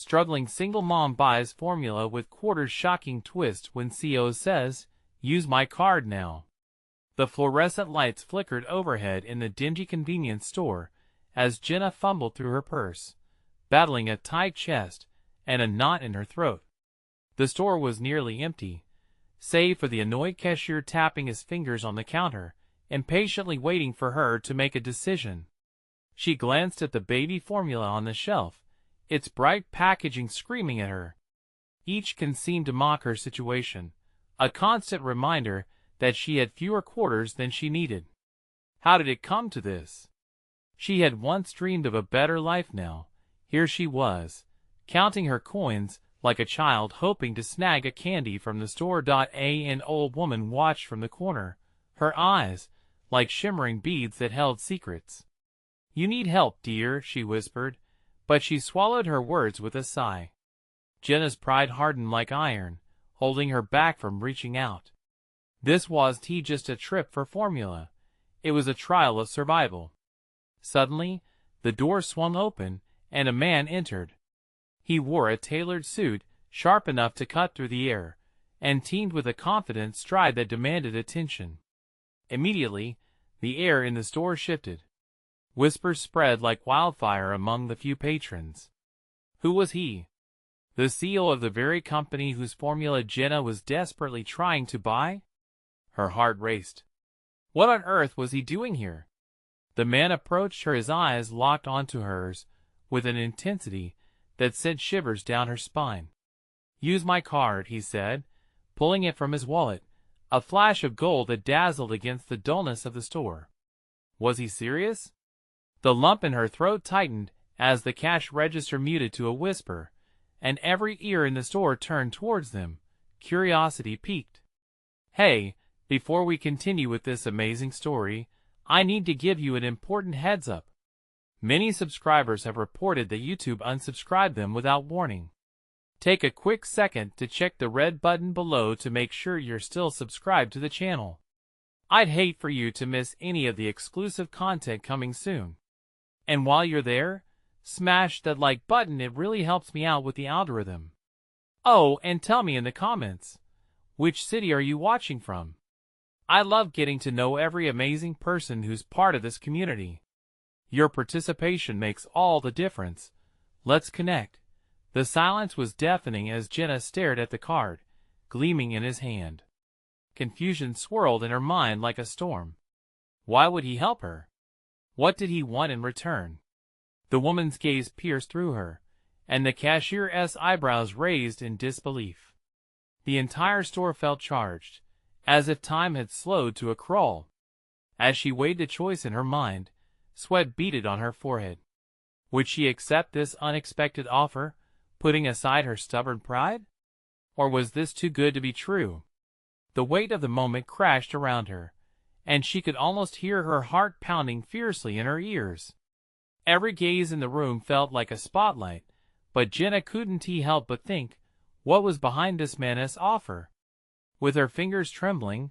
Struggling single mom buys formula with quarters. Shocking twist when CEO says, "Use my card now." The fluorescent lights flickered overhead in the dingy convenience store as Jenna fumbled through her purse, battling a tight chest and a knot in her throat. The store was nearly empty, save for the annoyed cashier tapping his fingers on the counter, impatiently waiting for her to make a decision. She glanced at the baby formula on the shelf, its bright packaging screaming at her. Each can seem to mock her situation, a constant reminder that she had fewer quarters than she needed. How did it come to this? She had once dreamed of a better life. Now, here she was, counting her coins like a child hoping to snag a candy from the store. An old woman watched from the corner, her eyes like shimmering beads that held secrets. "You need help, dear," she whispered, but she swallowed her words with a sigh. Jenna's pride hardened like iron, holding her back from reaching out. This wasn't just a trip for formula. It was a trial of survival. Suddenly, the door swung open, and a man entered. He wore a tailored suit, sharp enough to cut through the air, and teemed with a confident stride that demanded attention. Immediately, the air in the store shifted. Whispers spread like wildfire among the few patrons. Who was he? The CEO of the very company whose formula Jenna was desperately trying to buy? Her heart raced. What on earth was he doing here? The man approached her, his eyes locked onto hers with an intensity that sent shivers down her spine. "Use my card," he said, pulling it from his wallet, a flash of gold that dazzled against the dullness of the store. Was he serious? The lump in her throat tightened as the cash register muted to a whisper, and every ear in the store turned towards them, curiosity piqued. "Hey, before we continue with this amazing story, I need to give you an important heads up. Many subscribers have reported that YouTube unsubscribed them without warning. Take a quick second to check the red button below to make sure you're still subscribed to the channel. I'd hate for you to miss any of the exclusive content coming soon. And while you're there, smash that like button, it really helps me out with the algorithm. Oh, and tell me in the comments, which city are you watching from? I love getting to know every amazing person who's part of this community. Your participation makes all the difference. Let's connect." The silence was deafening as Jenna stared at the card, gleaming in his hand. Confusion swirled in her mind like a storm. Why would he help her? What did he want in return? The woman's gaze pierced through her, and the cashier's eyebrows raised in disbelief. The entire store felt charged, as if time had slowed to a crawl. As she weighed the choice in her mind, sweat beaded on her forehead. Would she accept this unexpected offer, putting aside her stubborn pride? Or was this too good to be true? The weight of the moment crashed around her, and she could almost hear her heart pounding fiercely in her ears. Every gaze in the room felt like a spotlight, but Jenna couldn't help but think, what was behind this man's offer? With her fingers trembling,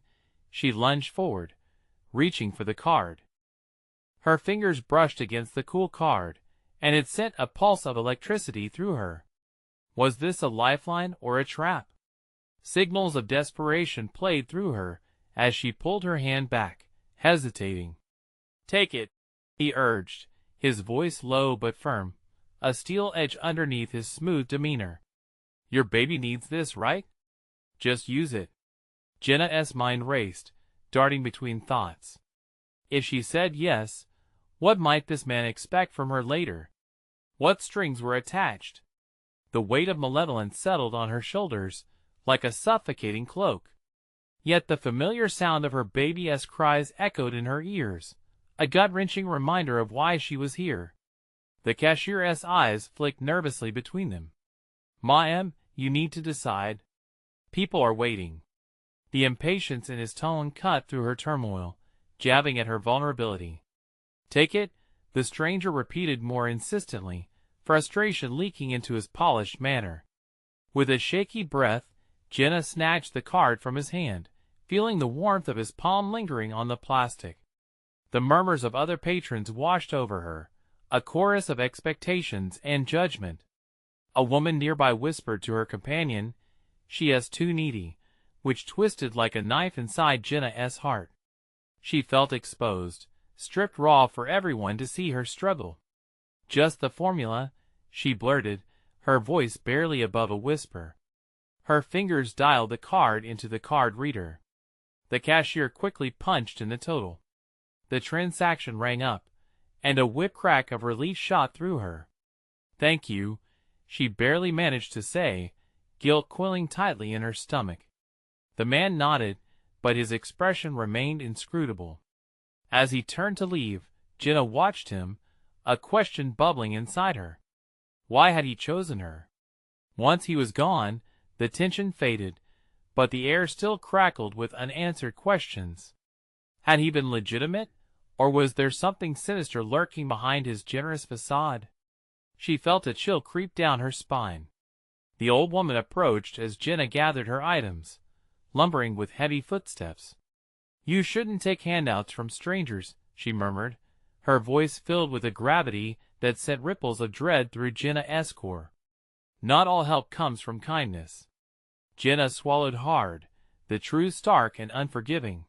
she lunged forward, reaching for the card. Her fingers brushed against the cool card, and it sent a pulse of electricity through her. Was this a lifeline or a trap? Signals of desperation played through her as she pulled her hand back, hesitating. "Take it," he urged, his voice low but firm, a steel edge underneath his smooth demeanor. "Your baby needs this, right? Just use it." Jenna's mind raced, darting between thoughts. If she said yes, what might this man expect from her later? What strings were attached? The weight of malevolence settled on her shoulders like a suffocating cloak. Yet the familiar sound of her baby's cries echoed in her ears, a gut-wrenching reminder of why she was here. The cashier's eyes flicked nervously between them. "Ma'am, you need to decide. People are waiting." The impatience in his tone cut through her turmoil, jabbing at her vulnerability. "Take it," the stranger repeated more insistently, frustration leaking into his polished manner. With a shaky breath, Jenna snatched the card from his hand, feeling the warmth of his palm lingering on the plastic. The murmurs of other patrons washed over her, a chorus of expectations and judgment. A woman nearby whispered to her companion, "She is too needy," which twisted like a knife inside Jenna's heart. She felt exposed, stripped raw for everyone to see her struggle. "Just the formula," she blurted, her voice barely above a whisper. Her fingers dialed the card into the card reader. The cashier quickly punched in the total. The transaction rang up, and a whip crack of relief shot through her. "Thank you," she barely managed to say, guilt coiling tightly in her stomach. The man nodded, but his expression remained inscrutable. As he turned to leave, Jenna watched him, a question bubbling inside her. Why had he chosen her? Once he was gone, the tension faded, but the air still crackled with unanswered questions. Had he been legitimate, or was there something sinister lurking behind his generous facade? She felt a chill creep down her spine. The old woman approached as Jenna gathered her items, lumbering with heavy footsteps. "You shouldn't take handouts from strangers," she murmured, her voice filled with a gravity that sent ripples of dread through Jenna's core. "Not all help comes from kindness." Jenna swallowed hard, the truth stark and unforgiving.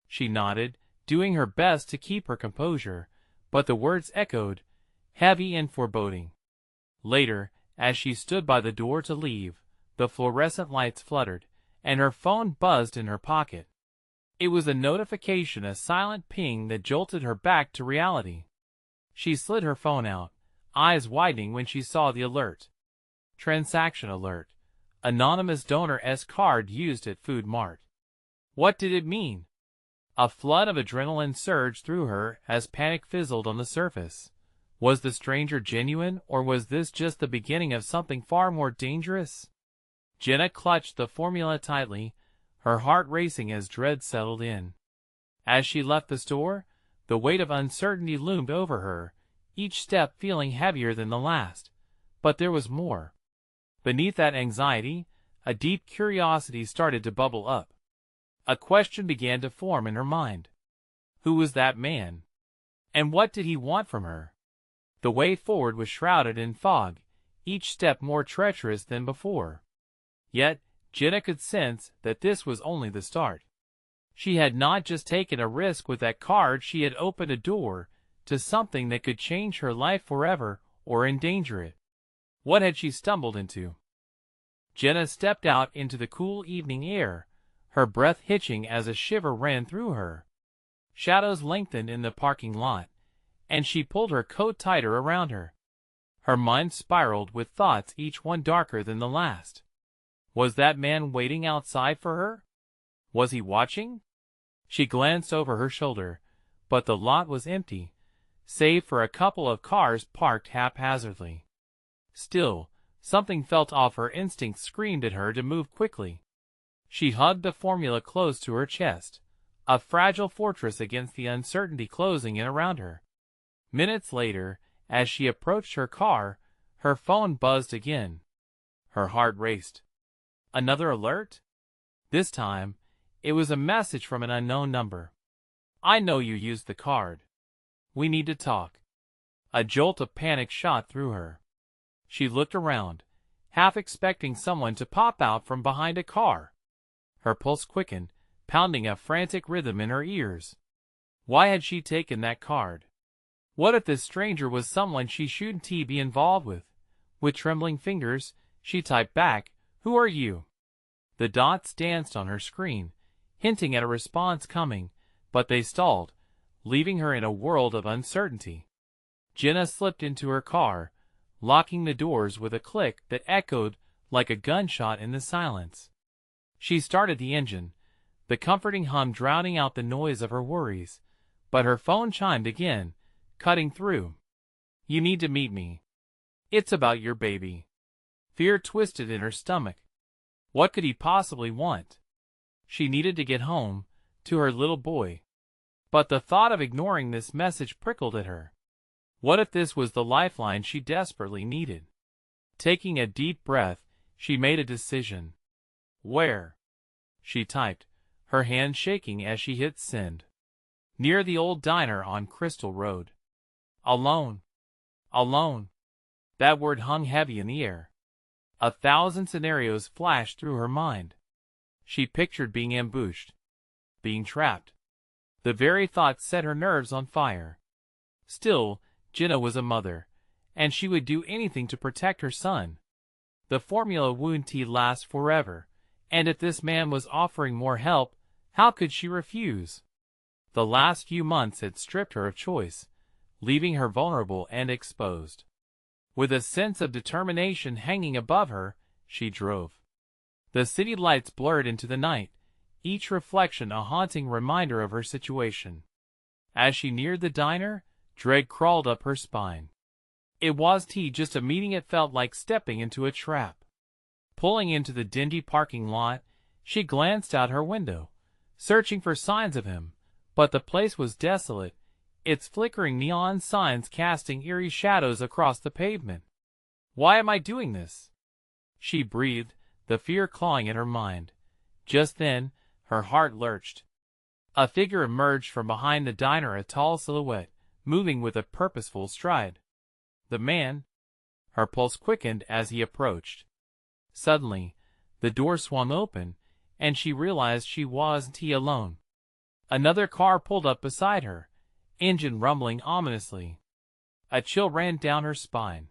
She nodded, doing her best to keep her composure, but the words echoed, heavy and foreboding. Later, as she stood by the door to leave, the fluorescent lights fluttered, and her phone buzzed in her pocket. It was a notification, a silent ping that jolted her back to reality. She slid her phone out, eyes widening when she saw the alert. Transaction alert. Anonymous donor's card used at Food Mart. What did it mean? A flood of adrenaline surged through her as panic fizzled on the surface. Was the stranger genuine, or was this just the beginning of something far more dangerous? Jenna clutched the formula tightly, her heart racing as dread settled in. As she left the store, the weight of uncertainty loomed over her, each step feeling heavier than the last. But there was more. Beneath that anxiety, a deep curiosity started to bubble up. A question began to form in her mind. Who was that man? And what did he want from her? The way forward was shrouded in fog, each step more treacherous than before. Yet, Jenna could sense that this was only the start. She had not just taken a risk with that card, she had opened a door to something that could change her life forever or endanger it. What had she stumbled into? Jenna stepped out into the cool evening air, her breath hitching as a shiver ran through her. Shadows lengthened in the parking lot, and she pulled her coat tighter around her. Her mind spiraled with thoughts, each one darker than the last. Was that man waiting outside for her? Was he watching? She glanced over her shoulder, but the lot was empty, save for a couple of cars parked haphazardly. Still, something felt off. Her instincts screamed at her to move quickly. She hugged the formula close to her chest, a fragile fortress against the uncertainty closing in around her. Minutes later, as she approached her car, her phone buzzed again. Her heart raced. Another alert? This time, it was a message from an unknown number. "I know you used the card. We need to talk." A jolt of panic shot through her. She looked around, half expecting someone to pop out from behind a car. Her pulse quickened, pounding a frantic rhythm in her ears. Why had she taken that card? What if this stranger was someone she shouldn't be involved with? With trembling fingers, she typed back, "Who are you?" The dots danced on her screen, hinting at a response coming, but they stalled, leaving her in a world of uncertainty. Jenna slipped into her car, locking the doors with a click that echoed like a gunshot in the silence. She started the engine, the comforting hum drowning out the noise of her worries, but her phone chimed again, cutting through. "You need to meet me. It's about your baby." Fear twisted in her stomach. What could he possibly want? She needed to get home, to her little boy. But the thought of ignoring this message prickled at her. What if this was the lifeline she desperately needed? Taking a deep breath, she made a decision. "Where?" she typed, her hand shaking as she hit send. "Near the old diner on Crystal Road." Alone. Alone. That word hung heavy in the air. 1,000 scenarios flashed through her mind. She pictured being ambushed, being trapped. The very thought set her nerves on fire. Still, Jenna was a mother, and she would do anything to protect her son. The formula wouldn't last forever, and if this man was offering more help, how could she refuse? The last few months had stripped her of choice, leaving her vulnerable and exposed. With a sense of determination hanging above her, she drove. The city lights blurred into the night, each reflection a haunting reminder of her situation. As she neared the diner, dread crawled up her spine. It wasn't just a meeting, it felt like stepping into a trap. Pulling into the dingy parking lot, she glanced out her window, searching for signs of him, but the place was desolate, its flickering neon signs casting eerie shadows across the pavement. Why am I doing this? She breathed, the fear clawing at her mind. Just then, her heart lurched. A figure emerged from behind the diner, a tall silhouette, moving with a purposeful stride. The man. Her pulse quickened as he approached. Suddenly, the door swung open, and she realized she wasn't alone. Another car pulled up beside her, engine rumbling ominously. A chill ran down her spine.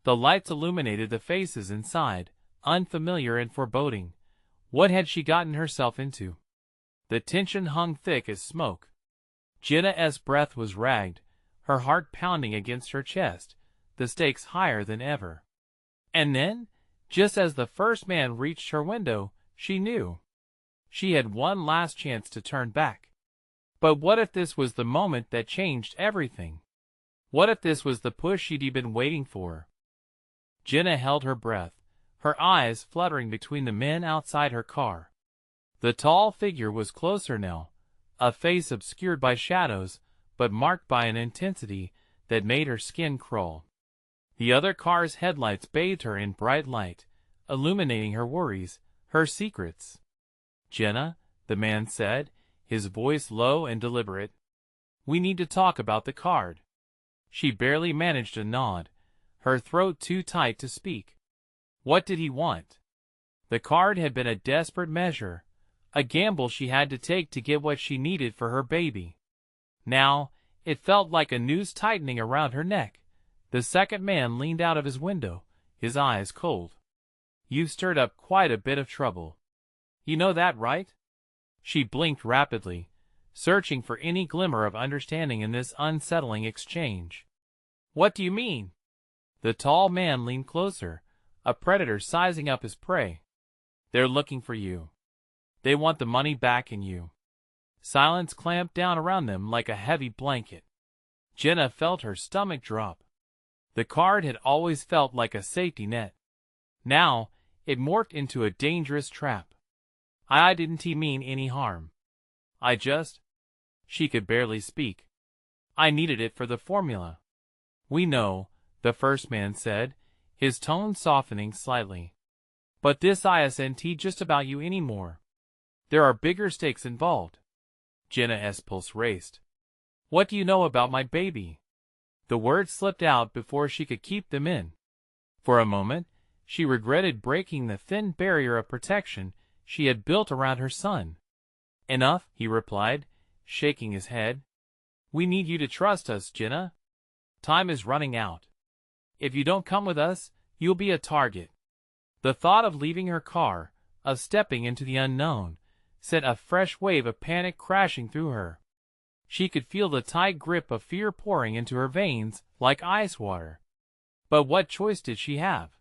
The lights illuminated the faces inside, unfamiliar and foreboding. What had she gotten herself into? The tension hung thick as smoke. Jenna's breath was ragged, her heart pounding against her chest, the stakes higher than ever. And then, just as the first man reached her window, she knew. She had one last chance to turn back. But what if this was the moment that changed everything? What if this was the push she'd been waiting for? Jenna held her breath, her eyes fluttering between the men outside her car. The tall figure was closer now, a face obscured by shadows, but marked by an intensity that made her skin crawl. The other car's headlights bathed her in bright light, illuminating her worries, her secrets. "Jenna," the man said, his voice low and deliberate, "we need to talk about the card." She barely managed a nod, her throat too tight to speak. What did he want? The card had been a desperate measure, a gamble she had to take to get what she needed for her baby. Now, it felt like a noose tightening around her neck. The second man leaned out of his window, his eyes cold. "You've stirred up quite a bit of trouble. You know that, right?" She blinked rapidly, searching for any glimmer of understanding in this unsettling exchange. "What do you mean?" The tall man leaned closer, a predator sizing up his prey. "They're looking for you. They want the money back in you." Silence clamped down around them like a heavy blanket. Jenna felt her stomach drop. The card had always felt like a safety net. Now, it morphed into a dangerous trap. "I didn't mean any harm. I just—" She could barely speak. "I needed it for the formula." "We know," the first man said, his tone softening slightly. "But this isn't just about you anymore. There are bigger stakes involved." Jenna's pulse raced. "What do you know about my baby?" The words slipped out before she could keep them in. For a moment, she regretted breaking the thin barrier of protection she had built around her son. "Enough," he replied, shaking his head. "We need you to trust us, Jenna. Time is running out. If you don't come with us, you'll be a target." The thought of leaving her car, of stepping into the unknown, sent a fresh wave of panic crashing through her. She could feel the tight grip of fear pouring into her veins like ice water. But what choice did she have?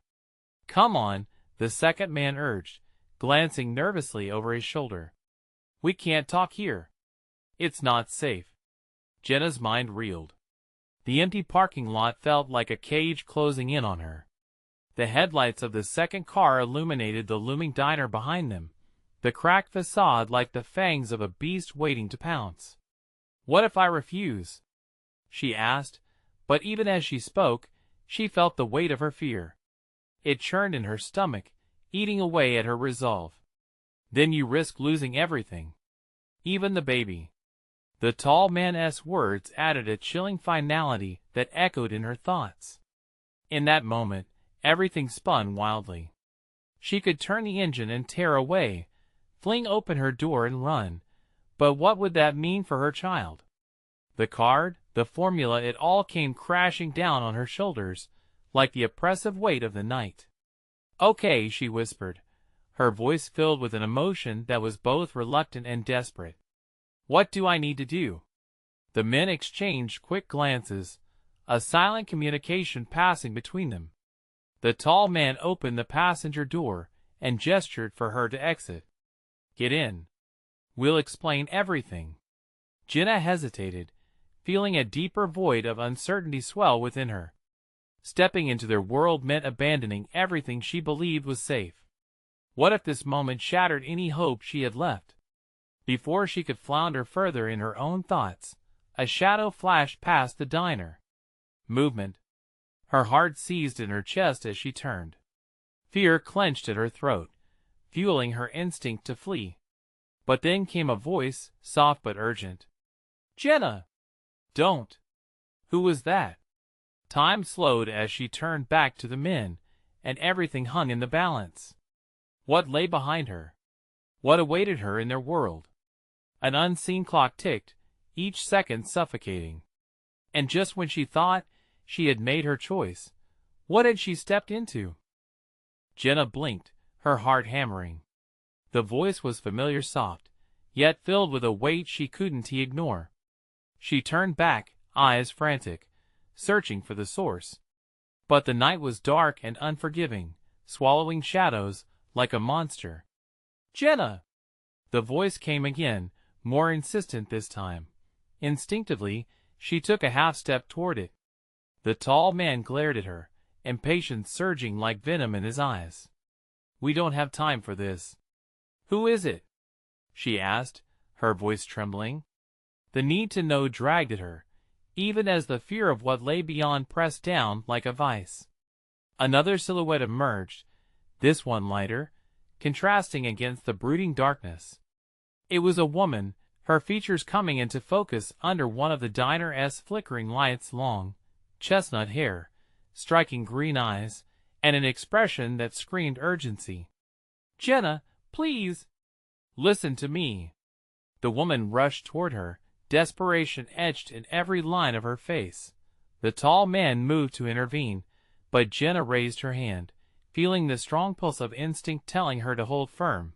"Come on," the second man urged, glancing nervously over his shoulder. "We can't talk here. It's not safe." Jenna's mind reeled. The empty parking lot felt like a cage closing in on her. The headlights of the second car illuminated the looming diner behind them, the cracked facade like the fangs of a beast waiting to pounce. "What if I refuse?" she asked, but even as she spoke, she felt the weight of her fear. It churned in her stomach, eating away at her resolve. "Then you risk losing everything. Even the baby." The tall man's words added a chilling finality that echoed in her thoughts. In that moment, everything spun wildly. She could turn the engine and tear away, fling open her door and run, but what would that mean for her child? The card, the formula, it all came crashing down on her shoulders, like the oppressive weight of the night. "Okay," she whispered, her voice filled with an emotion that was both reluctant and desperate. "What do I need to do?" The men exchanged quick glances, a silent communication passing between them. The tall man opened the passenger door and gestured for her to exit. "Get in. We'll explain everything." Jenna hesitated, feeling a deeper void of uncertainty swell within her. Stepping into their world meant abandoning everything she believed was safe. What if this moment shattered any hope she had left? Before she could flounder further in her own thoughts, a shadow flashed past the diner. Movement. Her heart seized in her chest as she turned. Fear clenched at her throat, fueling her instinct to flee. But then came a voice, soft but urgent. "Jenna! Don't!" Who was that? Time slowed as she turned back to the men, and everything hung in the balance. What lay behind her? What awaited her in their world? An unseen clock ticked, each second suffocating. And just when she thought she had made her choice, what had she stepped into? Jenna blinked, her heart hammering. The voice was familiar, soft, yet filled with a weight she couldn't ignore. She turned back, eyes frantic, searching for the source. But the night was dark and unforgiving, swallowing shadows like a monster. "Jenna!" The voice came again, more insistent this time. Instinctively, she took a half-step toward it. The tall man glared at her, impatience surging like venom in his eyes. "We don't have time for this." "Who is it?" she asked, her voice trembling. The need to know dragged at her, even as the fear of what lay beyond pressed down like a vice. Another silhouette emerged, this one lighter, contrasting against the brooding darkness. It was a woman, her features coming into focus under one of the diner's flickering lights, long, chestnut hair, striking green eyes, and an expression that screamed urgency. "Jenna, please! Listen to me!" The woman rushed toward her, desperation etched in every line of her face. The tall man moved to intervene, but Jenna raised her hand, feeling the strong pulse of instinct telling her to hold firm.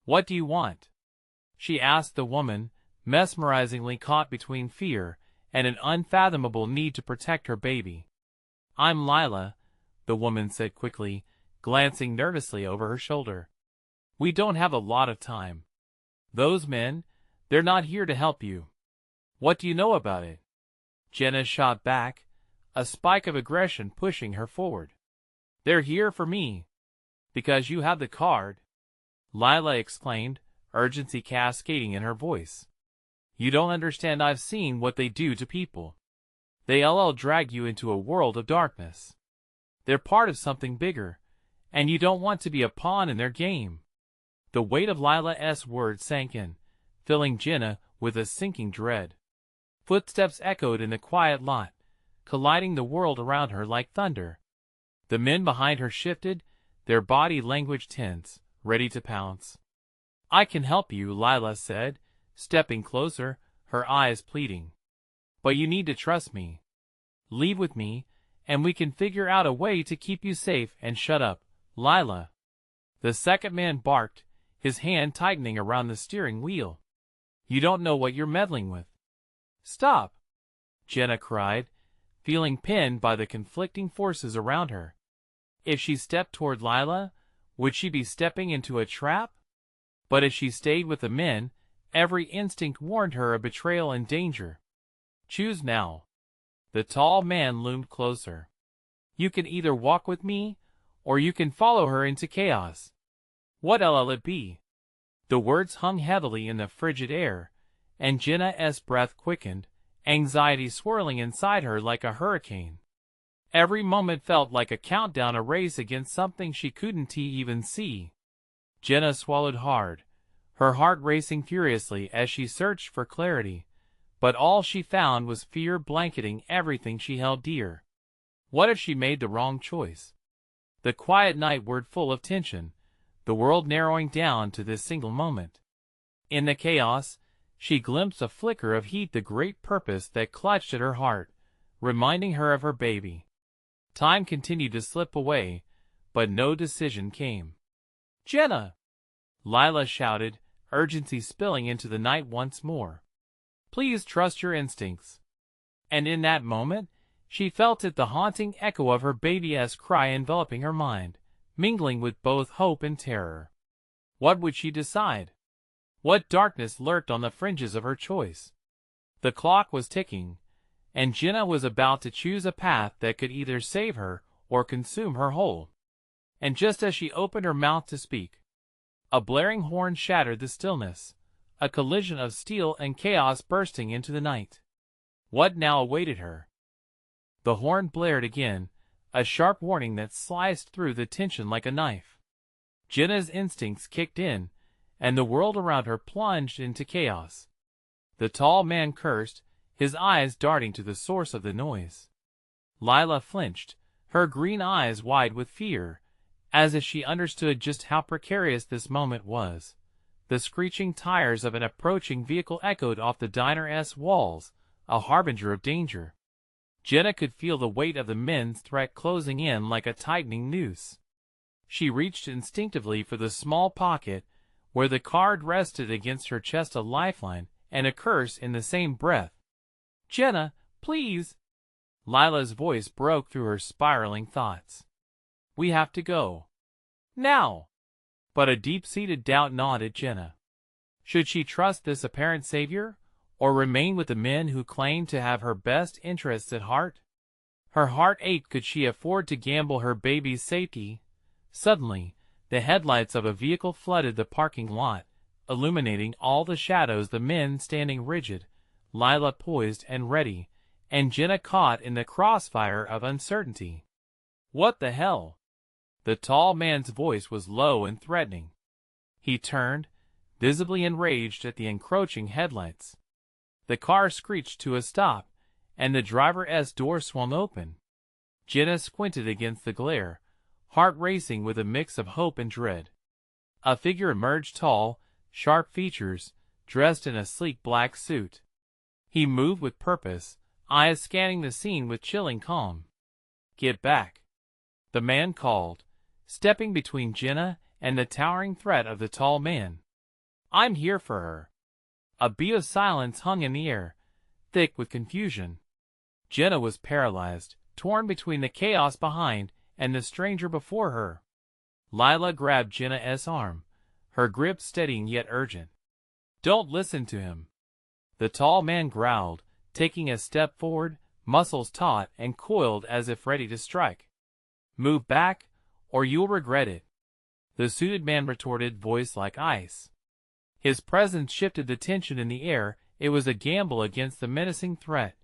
"What do you want?" she asked the woman, mesmerizingly caught between fear and an unfathomable need to protect her baby. "I'm Lila," the woman said quickly, glancing nervously over her shoulder. "We don't have a lot of time. Those men, they're not here to help you." "What do you know about it?" Jenna shot back, a spike of aggression pushing her forward. "They're here for me. Because you have the card," Lila exclaimed, urgency cascading in her voice. "You don't understand. I've seen what they do to people. They'll drag you into a world of darkness. They're part of something bigger, and you don't want to be a pawn in their game." The weight of Lila's words sank in, filling Jenna with a sinking dread. Footsteps echoed in the quiet lot, colliding the world around her like thunder. The men behind her shifted, their body language tense, ready to pounce. "I can help you," Lila said, stepping closer, her eyes pleading. "But you need to trust me. Leave with me, and we can figure out a way to keep you safe." "And shut up, Lila," the second man barked, his hand tightening around the steering wheel. "You don't know what you're meddling with." "Stop!" Jenna cried, feeling pinned by the conflicting forces around her. If she stepped toward Lila, would she be stepping into a trap? But if she stayed with the men, every instinct warned her of betrayal and danger. "Choose now." The tall man loomed closer. "You can either walk with me, or you can follow her into chaos. What'll it be?" The words hung heavily in the frigid air, and Jenna's breath quickened, anxiety swirling inside her like a hurricane. Every moment felt like a countdown, a race against something she couldn't even see. Jenna swallowed hard, her heart racing furiously as she searched for clarity, but all she found was fear blanketing everything she held dear. What if she made the wrong choice? The quiet night were full of tension, the world narrowing down to this single moment. In the chaos, she glimpsed a flicker of heat, the great purpose that clutched at her heart, reminding her of her baby. Time continued to slip away, but no decision came. "Jenna!" Lila shouted, urgency spilling into the night once more. "Please trust your instincts." And in that moment, she felt it, the haunting echo of her baby's cry enveloping her mind, mingling with both hope and terror. What would she decide? What darkness lurked on the fringes of her choice? The clock was ticking, and Jenna was about to choose a path that could either save her or consume her whole. And just as she opened her mouth to speak, a blaring horn shattered the stillness, a collision of steel and chaos bursting into the night. What now awaited her? The horn blared again, a sharp warning that sliced through the tension like a knife. Jenna's instincts kicked in, and the world around her plunged into chaos. The tall man cursed, his eyes darting to the source of the noise. Lila flinched, her green eyes wide with fear, as if she understood just how precarious this moment was. The screeching tires of an approaching vehicle echoed off the diner's walls, a harbinger of danger. Jenna could feel the weight of the men's threat closing in like a tightening noose. She reached instinctively for the small pocket where the card rested against her chest, a lifeline and a curse in the same breath. "Jenna, please!" Lila's voice broke through her spiraling thoughts. "We have to go. Now!" But a deep-seated doubt gnawed at Jenna. Should she trust this apparent savior, or remain with the men who claimed to have her best interests at heart? Her heart ached. Could she afford to gamble her baby's safety? Suddenly, the headlights of a vehicle flooded the parking lot, illuminating all the shadows, the men standing rigid, Lila poised and ready, and Jenna caught in the crossfire of uncertainty. "What the hell?" The tall man's voice was low and threatening. He turned, visibly enraged at the encroaching headlights. The car screeched to a stop, and the driver's door swung open. Jenna squinted against the glare, heart racing with a mix of hope and dread. A figure emerged, tall, sharp features, dressed in a sleek black suit. He moved with purpose, eyes scanning the scene with chilling calm. "Get back," the man called, stepping between Jenna and the towering threat of the tall man. "I'm here for her." A beat of silence hung in the air, thick with confusion. Jenna was paralyzed, torn between the chaos behind and the stranger before her. Lila grabbed Jenna's arm, her grip steadying yet urgent. "Don't listen to him," the tall man growled, taking a step forward, muscles taut and coiled as if ready to strike. "Move back, or you'll regret it," the suited man retorted, voice like ice. His presence shifted the tension in the air. It was a gamble against the menacing threat,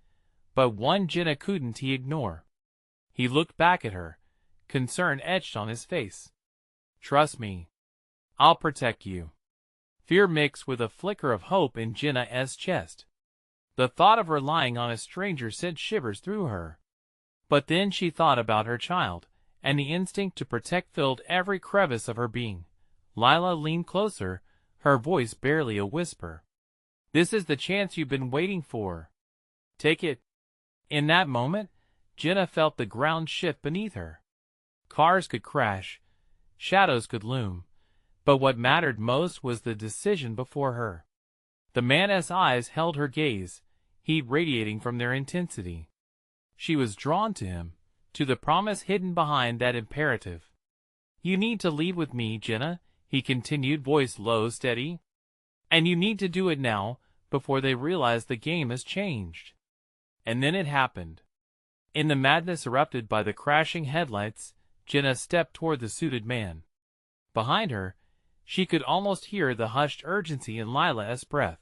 but one Jenna couldn't ignore. He looked back at her, concern etched on his face. "Trust me. I'll protect you." Fear mixed with a flicker of hope in Jenna's chest. The thought of relying on a stranger sent shivers through her. But then she thought about her child, and the instinct to protect filled every crevice of her being. Lila leaned closer, her voice barely a whisper. "This is the chance you've been waiting for. Take it." In that moment, Jenna felt the ground shift beneath her. Cars could crash, shadows could loom, but what mattered most was the decision before her. The man's eyes held her gaze, heat radiating from their intensity. She was drawn to him, to the promise hidden behind that imperative. "You need to leave with me, Jenna," he continued, voice low, steady. "And you need to do it now, before they realize the game has changed." And then it happened. In the madness erupted by the crashing headlights, Jenna stepped toward the suited man. Behind her, she could almost hear the hushed urgency in Lila's breath.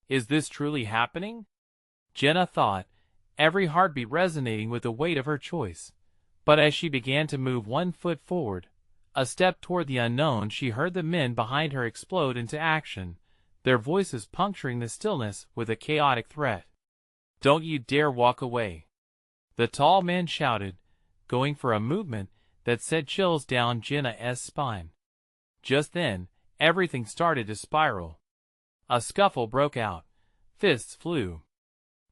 Is this truly happening? Jenna thought, every heartbeat resonating with the weight of her choice. But as she began to move one foot forward, a step toward the unknown, she heard the men behind her explode into action, their voices puncturing the stillness with a chaotic threat. "Don't you dare walk away," the tall man shouted, going for a movement that sent chills down Jenna's spine. Just then, everything started to spiral. A scuffle broke out. Fists flew.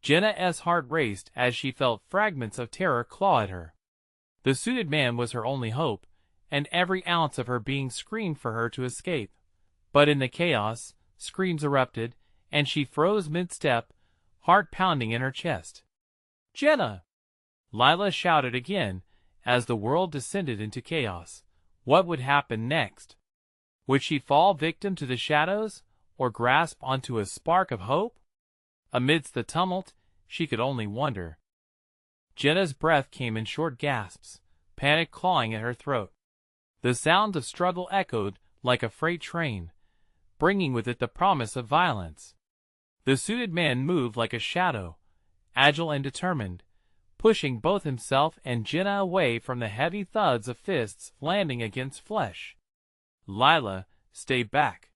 Jenna's heart raced as she felt fragments of terror claw at her. The suited man was her only hope, and every ounce of her being screamed for her to escape. But in the chaos, screams erupted, and she froze mid-step, heart pounding in her chest. "Jenna!" Lila shouted again, as the world descended into chaos. What would happen next? Would she fall victim to the shadows, or grasp onto a spark of hope? Amidst the tumult, she could only wonder. Jenna's breath came in short gasps, panic clawing at her throat. The sound of struggle echoed like a freight train, bringing with it the promise of violence. The suited man moved like a shadow, agile and determined, pushing both himself and Jenna away from the heavy thuds of fists landing against flesh. "Lila, stay back."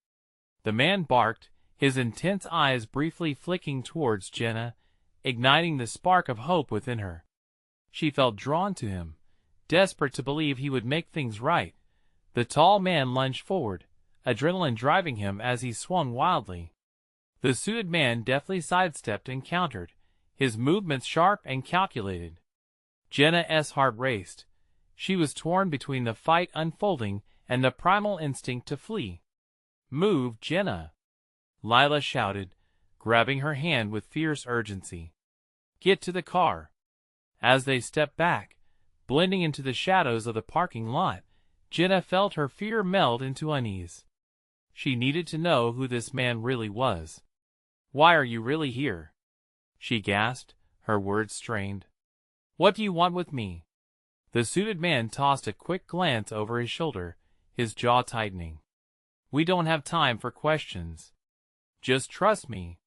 The man barked, his intense eyes briefly flicking towards Jenna, igniting the spark of hope within her. She felt drawn to him, desperate to believe he would make things right. The tall man lunged forward, adrenaline driving him as he swung wildly. The suited man deftly sidestepped and countered, his movements sharp and calculated. Jenna's heart raced. She was torn between the fight unfolding and the primal instinct to flee. "Move, Jenna!" Lila shouted, grabbing her hand with fierce urgency. "Get to the car." As they stepped back, blending into the shadows of the parking lot, Jenna felt her fear meld into unease. She needed to know who this man really was. "Why are you really here?" she gasped, her words strained. "What do you want with me?" The suited man tossed a quick glance over his shoulder, his jaw tightening. "We don't have time for questions. Just trust me."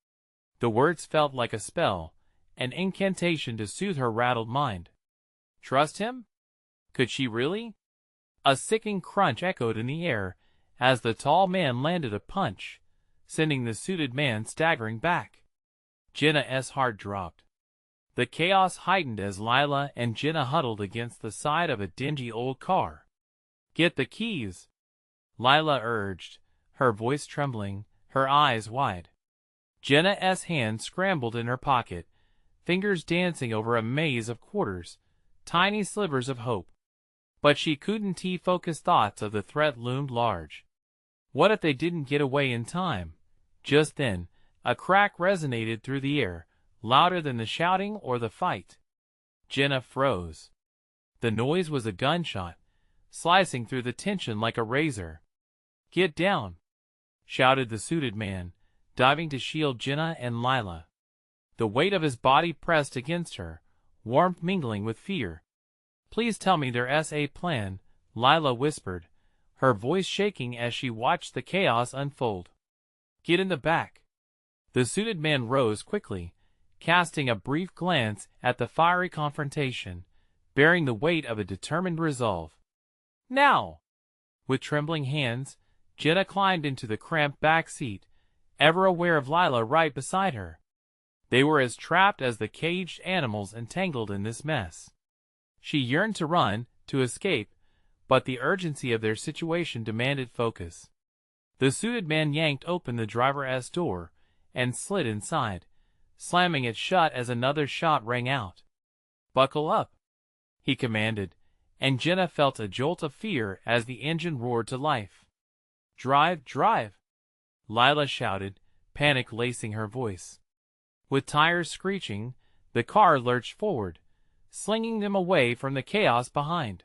The words felt like a spell, an incantation to soothe her rattled mind. Trust him? Could she really? A sickening crunch echoed in the air as the tall man landed a punch, sending the suited man staggering back. Jenna's heart dropped. The chaos heightened as Lila and Jenna huddled against the side of a dingy old car. "Get the keys," Lila urged, her voice trembling, her eyes wide. Jenna's hand scrambled in her pocket, fingers dancing over a maze of quarters, tiny slivers of hope. But she couldn't focus thoughts of the threat loomed large. What if they didn't get away in time? Just then, a crack resonated through the air, louder than the shouting or the fight. Jenna froze. The noise was a gunshot, slicing through the tension like a razor. "Get down!" shouted the suited man, diving to shield Jenna and Lila. The weight of his body pressed against her, warmth mingling with fear. "Please tell me there's a plan," Lila whispered, her voice shaking as she watched the chaos unfold. "Get in the back." The suited man rose quickly, casting a brief glance at the fiery confrontation, bearing the weight of a determined resolve. "Now!" With trembling hands, Jenna climbed into the cramped back seat, ever aware of Lila right beside her. They were as trapped as the caged animals entangled in this mess. She yearned to run, to escape, but the urgency of their situation demanded focus. The suited man yanked open the driver's door and slid inside, slamming it shut as another shot rang out. "Buckle up," he commanded, and Jenna felt a jolt of fear as the engine roared to life. "Drive, drive!" Lila shouted, panic lacing her voice. With tires screeching, the car lurched forward, slinging them away from the chaos behind.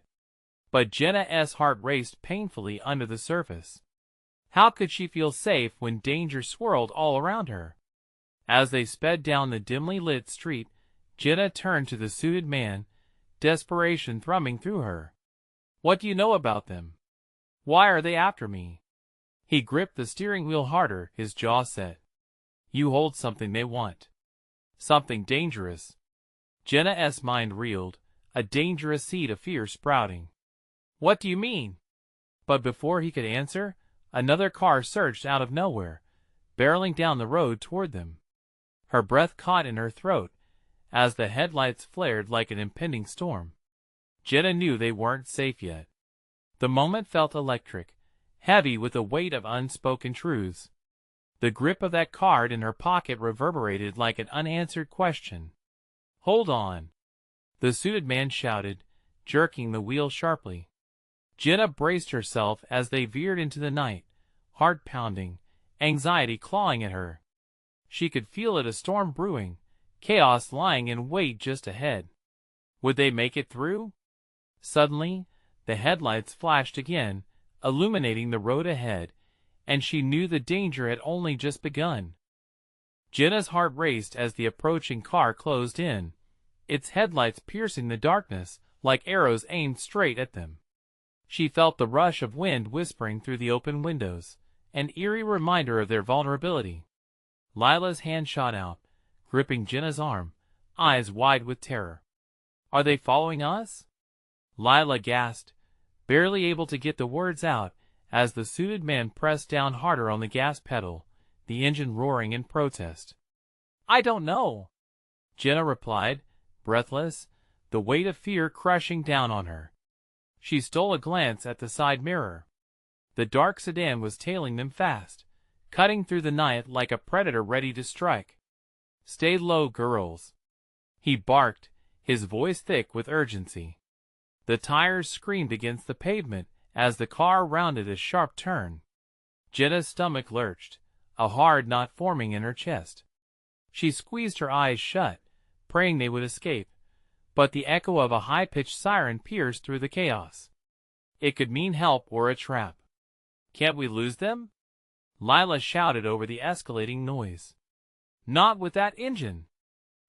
But Jenna's heart raced painfully under the surface. How could she feel safe when danger swirled all around her? As they sped down the dimly lit street, Jenna turned to the suited man, desperation thrumming through her. "What do you know about them? Why are they after me?" He gripped the steering wheel harder, his jaw set. "You hold something they want. Something dangerous." Jenna's mind reeled, a dangerous seed of fear sprouting. "What do you mean?" But before he could answer, another car surged out of nowhere, barreling down the road toward them. Her breath caught in her throat as the headlights flared like an impending storm. Jenna knew they weren't safe yet. The moment felt electric, heavy with the weight of unspoken truths. The grip of that card in her pocket reverberated like an unanswered question. "Hold on!" the suited man shouted, jerking the wheel sharply. Jenna braced herself as they veered into the night, heart pounding, anxiety clawing at her. She could feel it, a storm brewing, chaos lying in wait just ahead. Would they make it through? Suddenly, the headlights flashed again, illuminating the road ahead, and she knew the danger had only just begun. Jenna's heart raced as the approaching car closed in, its headlights piercing the darkness like arrows aimed straight at them. She felt the rush of wind whispering through the open windows, an eerie reminder of their vulnerability. Lila's hand shot out, gripping Jenna's arm, eyes wide with terror. "Are they following us?" Lila gasped, barely able to get the words out as the suited man pressed down harder on the gas pedal, the engine roaring in protest. "I don't know," Jenna replied, breathless, the weight of fear crushing down on her. She stole a glance at the side mirror. The dark sedan was tailing them fast, cutting through the night like a predator ready to strike. "Stay low, girls," he barked, his voice thick with urgency. The tires screamed against the pavement as the car rounded a sharp turn. Jenna's stomach lurched, a hard knot forming in her chest. She squeezed her eyes shut, praying they would escape, but the echo of a high-pitched siren pierced through the chaos. It could mean help or a trap. "Can't we lose them?" Lila shouted over the escalating noise. "Not with that engine."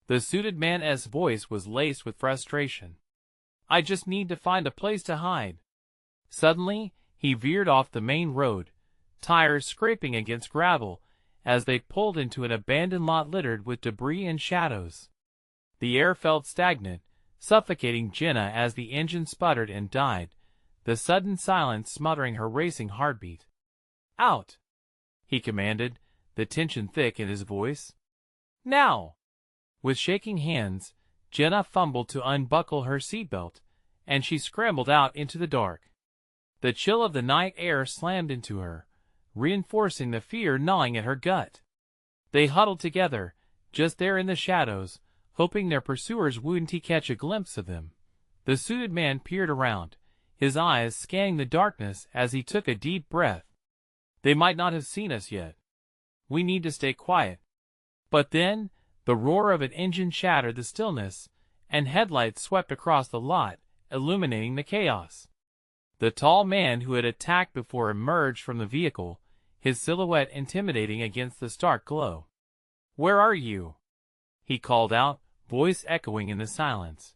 The suited man's voice was laced with frustration. "I just need to find a place to hide." Suddenly, he veered off the main road, tires scraping against gravel as they pulled into an abandoned lot littered with debris and shadows. The air felt stagnant, suffocating Jenna as the engine sputtered and died, the sudden silence smothering her racing heartbeat. "Out!" he commanded, the tension thick in his voice. "Now!" With shaking hands, Jenna fumbled to unbuckle her seatbelt, and she scrambled out into the dark. The chill of the night air slammed into her, reinforcing the fear gnawing at her gut. They huddled together, just there in the shadows, hoping their pursuers wouldn't catch a glimpse of them. The suited man peered around, his eyes scanning the darkness as he took a deep breath. "They might not have seen us yet. We need to stay quiet." But then, the roar of an engine shattered the stillness, and headlights swept across the lot, illuminating the chaos. The tall man who had attacked before emerged from the vehicle, his silhouette intimidating against the stark glow. "Where are you?" he called out, voice echoing in the silence.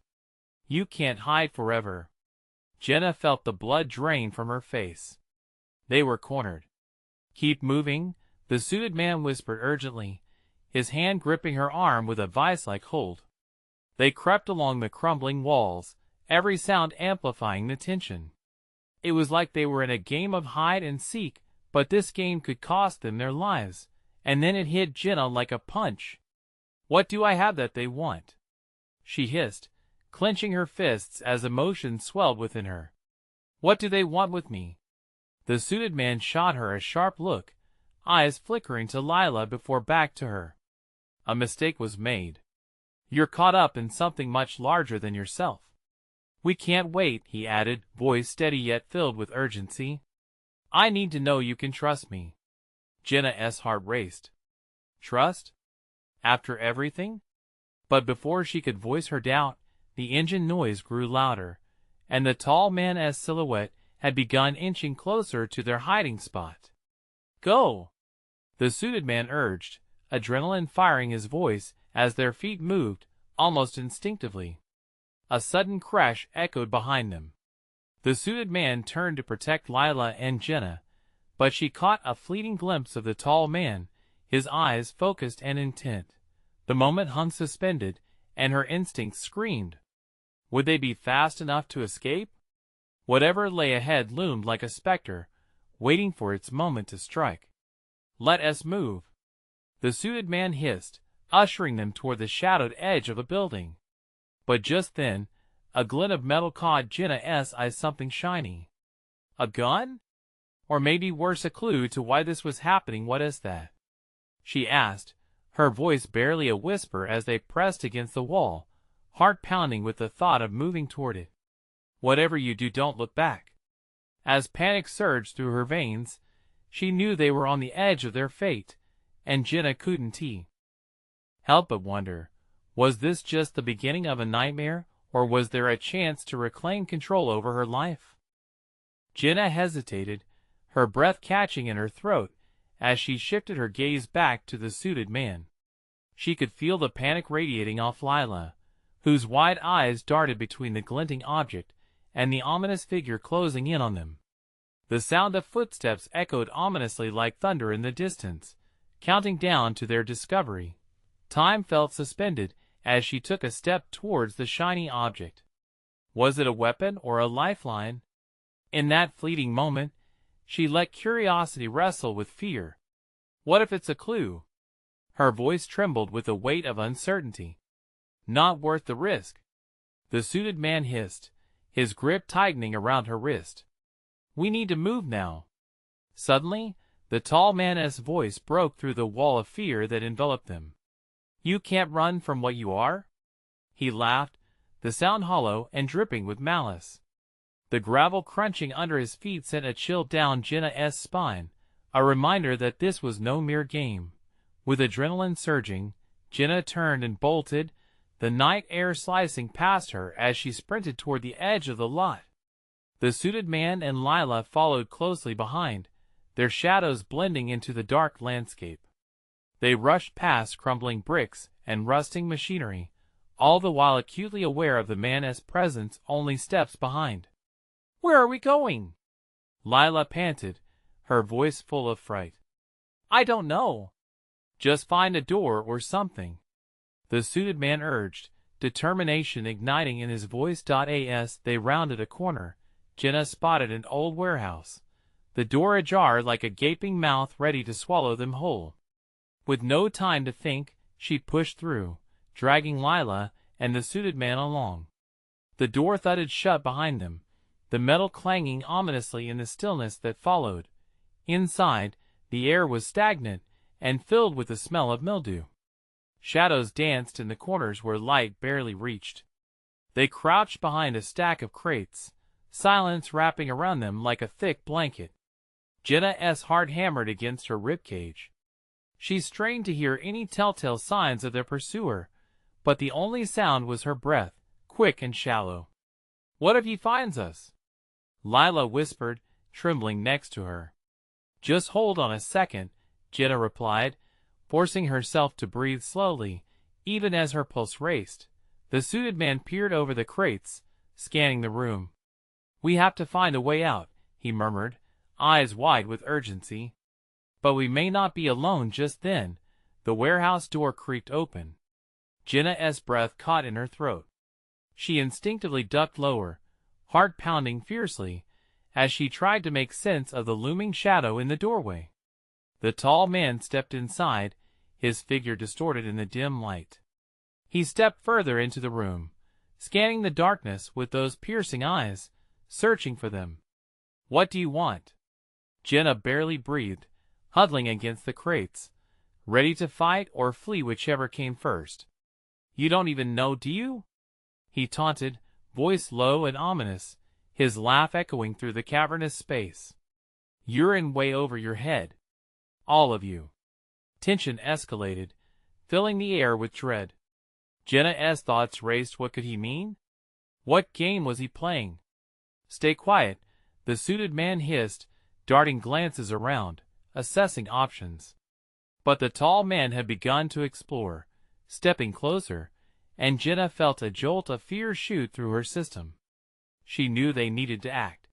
"You can't hide forever." Jenna felt the blood drain from her face. They were cornered. "Keep moving," the suited man whispered urgently, his hand gripping her arm with a vice-like hold. They crept along the crumbling walls, every sound amplifying the tension. It was like they were in a game of hide-and-seek, but this game could cost them their lives, and then it hit Jenna like a punch. "What do I have that they want?" she hissed, clenching her fists as emotion swelled within her. "What do they want with me?" The suited man shot her a sharp look, eyes flickering to Lila before back to her. "A mistake was made. You're caught up in something much larger than yourself." "We can't wait," he added, voice steady yet filled with urgency. "I need to know you can trust me." Jenna's heart raced. Trust? After everything? But before she could voice her doubt, the engine noise grew louder, and the tall man's silhouette had begun inching closer to their hiding spot. "Go!" the suited man urged, adrenaline firing his voice as their feet moved, almost instinctively. A sudden crash echoed behind them. The suited man turned to protect Lila and Jenna, but she caught a fleeting glimpse of the tall man, his eyes focused and intent. The moment hung suspended, and her instincts screamed. Would they be fast enough to escape? Whatever lay ahead loomed like a specter, waiting for its moment to strike. "Let us move," the suited man hissed, ushering them toward the shadowed edge of a building. But just then, A glint of metal caught Jenna's eye. Something shiny. A gun? Or maybe worse, a clue to why this was happening. What is that? She asked, her voice barely a whisper as they pressed against the wall, heart pounding with the thought of moving toward it. Whatever you do, don't look back. As panic surged through her veins, she knew they were on the edge of their fate, and Jenna couldn't help but wonder, was this just the beginning of a nightmare, or was there a chance to reclaim control over her life? Jenna hesitated, her breath catching in her throat as she shifted her gaze back to the suited man. She could feel the panic radiating off Lila, whose wide eyes darted between the glinting object and the ominous figure closing in on them. The sound of footsteps echoed ominously like thunder in the distance, counting down to their discovery. Time felt suspended as she took a step towards the shiny object. Was it a weapon or a lifeline? In that fleeting moment, she let curiosity wrestle with fear. What if it's a clue? Her voice trembled with the weight of uncertainty. Not worth the risk. The suited man hissed, his grip tightening around her wrist. We need to move now. Suddenly, the tall man's voice broke through the wall of fear that enveloped them. You can't run from what you are? He laughed, the sound hollow and dripping with malice. The gravel crunching under his feet sent a chill down Jenna's spine, a reminder that this was no mere game. With adrenaline surging, Jenna turned and bolted, the night air slicing past her as she sprinted toward the edge of the lot. The suited man and Lila followed closely behind, their shadows blending into the dark landscape. They rushed past crumbling bricks and rusting machinery, all the while acutely aware of the man's presence only steps behind. Where are we going? Lila panted, her voice full of fright. I don't know. Just find a door or something, the suited man urged, determination igniting in his voice. As they rounded a corner, Jenna spotted an old warehouse, the door ajar like a gaping mouth ready to swallow them whole. With no time to think, she pushed through, dragging Lila and the suited man along. The door thudded shut behind them, the metal clanging ominously in the stillness that followed. Inside, the air was stagnant and filled with the smell of mildew. Shadows danced in the corners where light barely reached. They crouched behind a stack of crates, silence wrapping around them like a thick blanket. Jenna's heart hammered against her ribcage. She strained to hear any telltale signs of their pursuer, but the only sound was her breath, quick and shallow. What if he finds us? Lila whispered, trembling next to her. Just hold on a second, Jenna replied, forcing herself to breathe slowly, even as her pulse raced. The suited man peered over the crates, scanning the room. We have to find a way out, he murmured, eyes wide with urgency. But we may not be alone. Just then, the warehouse door creaked open. Jenna's breath caught in her throat. She instinctively ducked lower, heart pounding fiercely, as she tried to make sense of the looming shadow in the doorway. The tall man stepped inside, his figure distorted in the dim light. He stepped further into the room, scanning the darkness with those piercing eyes, searching for them. What do you want? Jenna barely breathed, huddling against the crates, ready to fight or flee whichever came first. You don't even know, do you? He taunted, voice low and ominous, his laugh echoing through the cavernous space. You're in way over your head. All of you. Tension escalated, filling the air with dread. Jenna's thoughts raced. What could he mean? What game was he playing? Stay quiet, the suited man hissed, darting glances around, assessing options. But the tall man had begun to explore, stepping closer, and Jenna felt a jolt of fear shoot through her system. She knew they needed to act.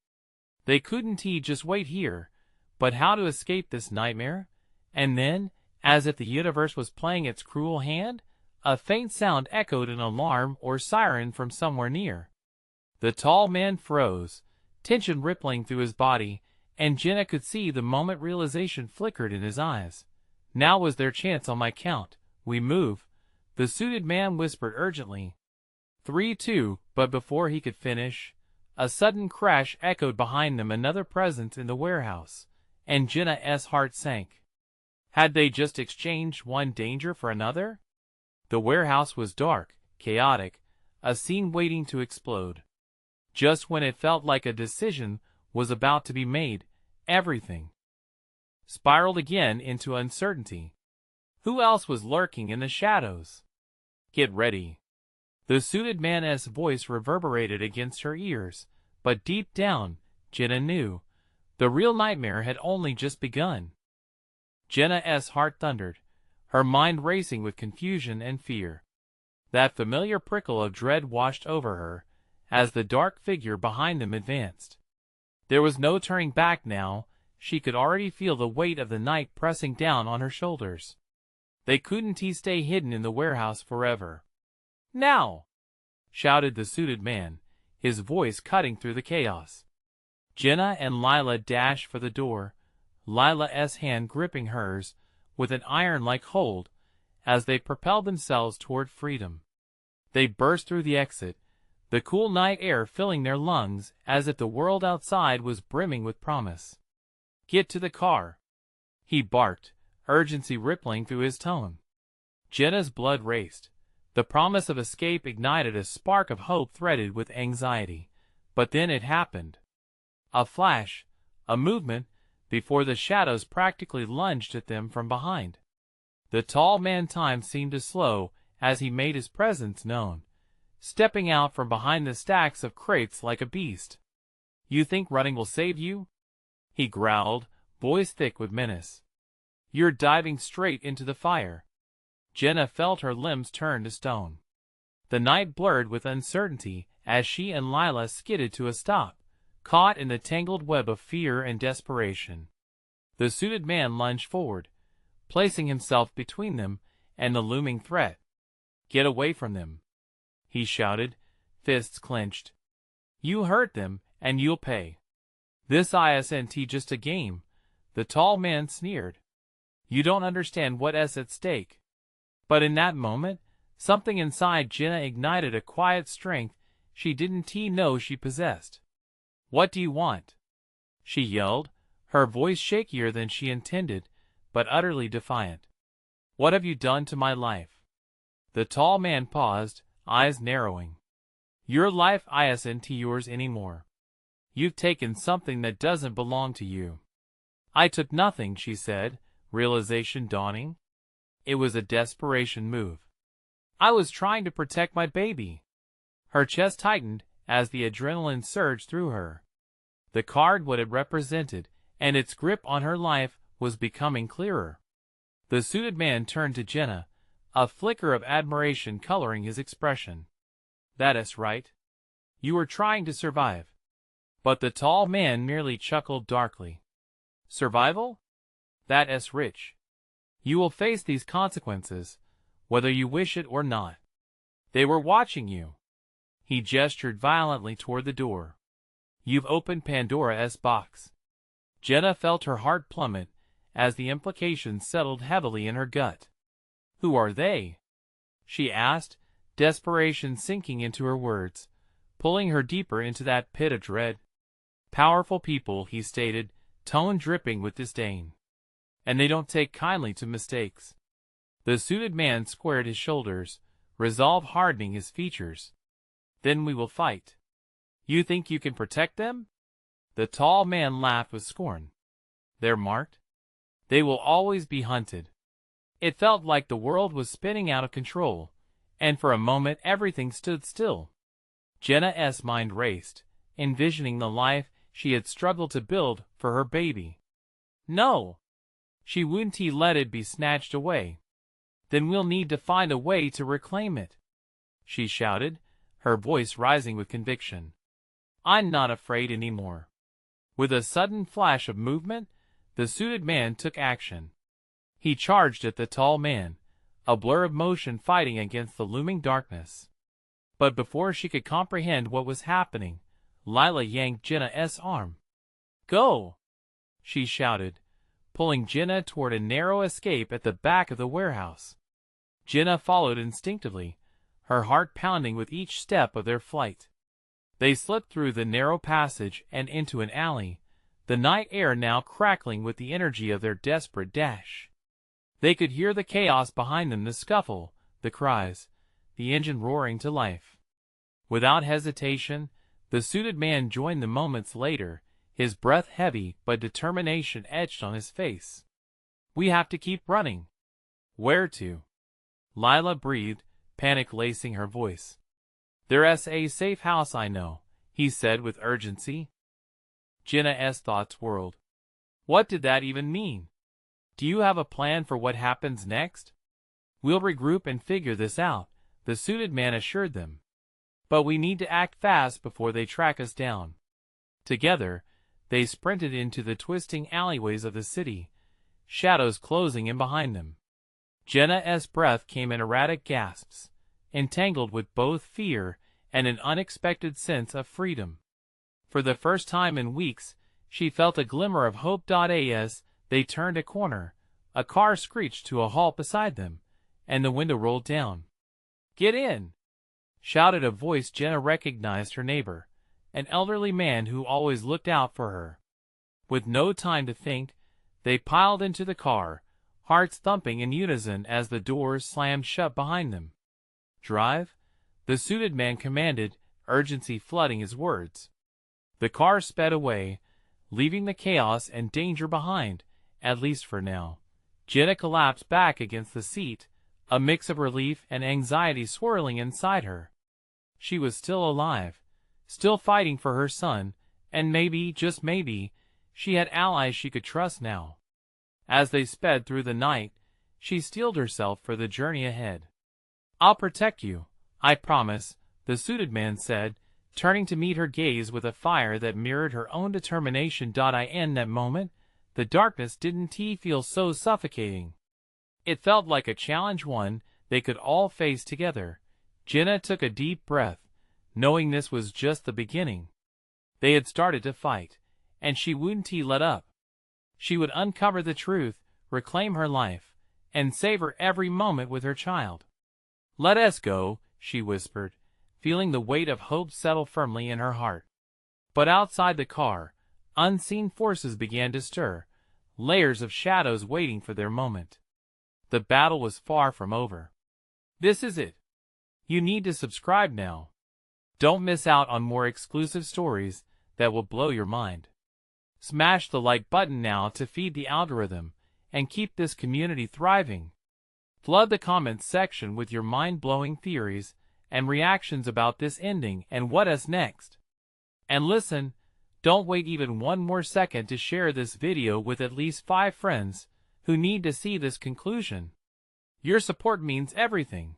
They couldn't just wait here, but how to escape this nightmare? And then, as if the universe was playing its cruel hand, a faint sound echoed an alarm or siren from somewhere near. The tall man froze, tension rippling through his body, and Jenna could see the moment realization flickered in his eyes. Now was their chance. On my count, we move, the suited man whispered urgently. 3-2, but before he could finish, a sudden crash echoed behind them, another presence in the warehouse, and Jenna's heart sank. Had they just exchanged one danger for another? The warehouse was dark, chaotic, a scene waiting to explode. Just when it felt like a decision was about to be made, everything spiraled again into uncertainty. Who else was lurking in the shadows? Get ready. The suited man's voice reverberated against her ears, but deep down, Jenna knew, the real nightmare had only just begun. Jenna's heart thundered, her mind racing with confusion and fear. That familiar prickle of dread washed over her, as the dark figure behind them advanced. There was no turning back now, she could already feel the weight of the night pressing down on her shoulders. They couldn't stay hidden in the warehouse forever. Now! Shouted the suited man, his voice cutting through the chaos. Jenna and Lila dashed for the door, Lila's hand gripping hers with an iron-like hold as they propelled themselves toward freedom. They burst through the exit, the cool night air filling their lungs as if the world outside was brimming with promise. Get to the car, he barked, urgency rippling through his tone. Jenna's blood raced. The promise of escape ignited a spark of hope threaded with anxiety. But then it happened. A flash, a movement, before the shadows practically lunged at them from behind. The tall man's time seemed to slow as he made his presence known, stepping out from behind the stacks of crates like a beast. You think running will save you? He growled, voice thick with menace. You're diving straight into the fire. Jenna felt her limbs turn to stone. The night blurred with uncertainty as she and Lila skidded to a stop, caught in the tangled web of fear and desperation. The suited man lunged forward, placing himself between them and the looming threat. Get away from them, he shouted, fists clenched. You hurt them, and you'll pay. This isn't just a game, the tall man sneered. You don't understand what's at stake. But in that moment, something inside Jenna ignited a quiet strength she didn't know she possessed. What do you want? She yelled, her voice shakier than she intended, but utterly defiant. What have you done to my life? The tall man paused, eyes narrowing. Your life isn't yours anymore. You've taken something that doesn't belong to you. I took nothing, she said, realization dawning. It was a desperation move. I was trying to protect my baby. Her chest tightened as the adrenaline surged through her. The card what it represented, and its grip on her life, was becoming clearer. The suited man turned to Jenna, a flicker of admiration coloring his expression. That's right. You were trying to survive. But the tall man merely chuckled darkly. Survival? That's rich. You will face these consequences, whether you wish it or not. They were watching you. He gestured violently toward the door. You've opened Pandora's box. Jenna felt her heart plummet as the implications settled heavily in her gut. Who are they? She asked, desperation sinking into her words, pulling her deeper into that pit of dread. Powerful people, he stated, tone dripping with disdain. And they don't take kindly to mistakes. The suited man squared his shoulders, resolve hardening his features. Then we will fight. You think you can protect them? The tall man laughed with scorn. They're marked. They will always be hunted. It felt like the world was spinning out of control, and for a moment everything stood still. Jenna's mind raced, envisioning the life she had struggled to build for her baby. No! She wouldn't let it be snatched away. Then we'll need to find a way to reclaim it, she shouted, her voice rising with conviction. I'm not afraid anymore. With a sudden flash of movement, the suited man took action. He charged at the tall man, a blur of motion fighting against the looming darkness. But before she could comprehend what was happening, Lila yanked Jenna's arm. Go! She shouted, pulling Jenna toward a narrow escape at the back of the warehouse. Jenna followed instinctively, her heart pounding with each step of their flight. They slipped through the narrow passage and into an alley, the night air now crackling with the energy of their desperate dash. They could hear the chaos behind them, the scuffle, the cries, the engine roaring to life. Without hesitation, the suited man joined them moments later, his breath heavy but determination etched on his face. "We have to keep running." "Where to?" Lila breathed, panic lacing her voice. "There's a safe house I know," he said with urgency. Jenna's thoughts whirled. What did that even mean? "Do you have a plan for what happens next?" "We'll regroup and figure this out," the suited man assured them. "But we need to act fast before they track us down." Together, they sprinted into the twisting alleyways of the city, shadows closing in behind them. Jenna's breath came in erratic gasps, entangled with both fear and an unexpected sense of freedom. For the first time in weeks, she felt a glimmer of hope. As they turned a corner, a car screeched to a halt beside them, and the window rolled down. "Get in!" shouted a voice. Jenna recognized her neighbor, an elderly man who always looked out for her. With no time to think, they piled into the car, hearts thumping in unison as the doors slammed shut behind them. "Drive," the suited man commanded, urgency flooding his words. The car sped away, leaving the chaos and danger behind, at least for now. Jenna collapsed back against the seat, a mix of relief and anxiety swirling inside her. She was still alive, still fighting for her son, and maybe, just maybe, she had allies she could trust now. As they sped through the night, she steeled herself for the journey ahead. "I'll protect you, I promise," the suited man said, turning to meet her gaze with a fire that mirrored her own determination. In that moment, the darkness didn't feel so suffocating. It felt like a challenge, one they could all face together. Jenna took a deep breath, knowing this was just the beginning. They had started to fight, and she wouldn't let up. She would uncover the truth, reclaim her life, and savor every moment with her child. "Let us go," she whispered, feeling the weight of hope settle firmly in her heart. But outside the car, unseen forces began to stir, layers of shadows waiting for their moment. The battle was far from over. This is it. You need to subscribe now. Don't miss out on more exclusive stories that will blow your mind. Smash the like button now to feed the algorithm and keep this community thriving. Flood the comments section with your mind-blowing theories and reactions about this ending and what's next. And listen, don't wait even one more second to share this video with at least 5 friends who need to see this conclusion. Your support means everything.